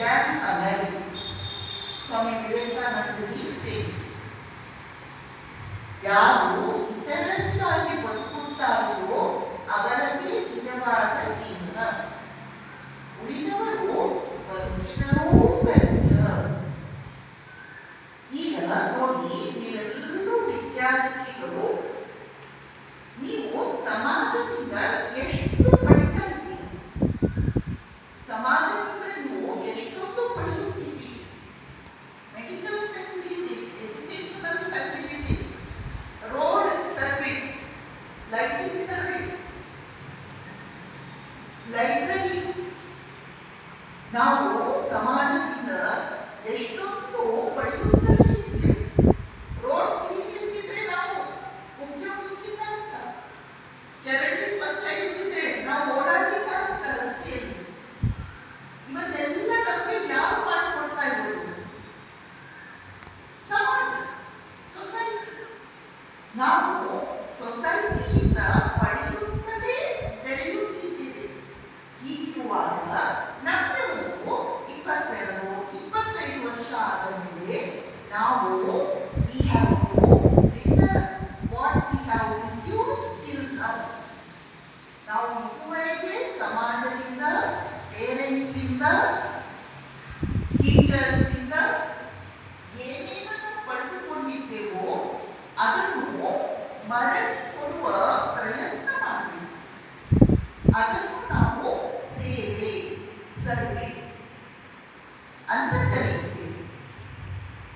began a life. Swami Vivekananda ji says, ಯಾರು ಇತರರಿಗಾಗಿ ಬದುಕುತ್ತಾರೆಯೋ ಅವರದೇ ನಿಜವಾದ ಜೀವನ, ಉಳಿದವರು ಬದುಕಿದರೂ ವ್ಯರ್ಥ. ಈಗ ನೋಡಿ, ನೀವೆಲ್ಲರೂ ವಿದ್ಯಾರ್ಥಿಗಳು, ನೀವು ಸಮಾಜದಿಂದ ಎಷ್ಟು ಪಡಿತಾ ಇದ್ದೀರಿ, ಸಮಾಜದಿಂದ ನೀವು ಎಷ್ಟೊಂದು ಪಡೆಯುತ್ತೀರಿ. Medical facilities, educational facilities, road service, lighting service, library. ನಾವು ಸಮಾಜದಿಂದ ಎಷ್ಟೊಂದು ಪಡೆಯುತ್ತಲೇ ಇದ್ದೀವಿ. ರೋಡ್ ಕ್ಲೀನ್ ಇದ್ದಿದ್ರೆ ನಾವು ಉಪಯೋಗಿಸಲಿಕ್ಕಾಗುತ್ತ, ಚರಂಡಿ ಸ್ವಚ್ಛ ಇದ್ದಿದ್ರೆ ನಾವು ಓಡಾಡಲಿಕ್ಕಾಗುತ್ತ ರಸ್ತೆಯಲ್ಲಿ. ಇವನ್ನೆಲ್ಲ ನಮಗೆ ಯಾರು ಮಾಡಿಕೊಡ್ತಾ ಇರೋದು? ಸಮಾಜ, ಸೊಸೈಟಿ. ನಾವು ಸೊಸೈಟಿಯಿಂದ ಪಡೆಯುತ್ತಲೇ ಬೆಳೆಯುತ್ತಿದ್ದೇವೆ. ಹೀಗಿರುವಾಗ ನಮಗೆ ಒಂದು 22-25 ವರ್ಷ ಆದ ಮೇಲೆ ನಾವು we have to return what we have received till now. ನಾವು ಇದುವರೆಗೆ ಸಮಾಜದಿಂದ, ಪೇರೆಂಟ್ಸಿಂದ, ಟೀಚರ್ಸಿಂದ ಏನೇನನ್ನು ಪಡೆದುಕೊಂಡಿದ್ದೇವೋ ಅದನ್ನು ಮರಳಿ ಕೊಡುವ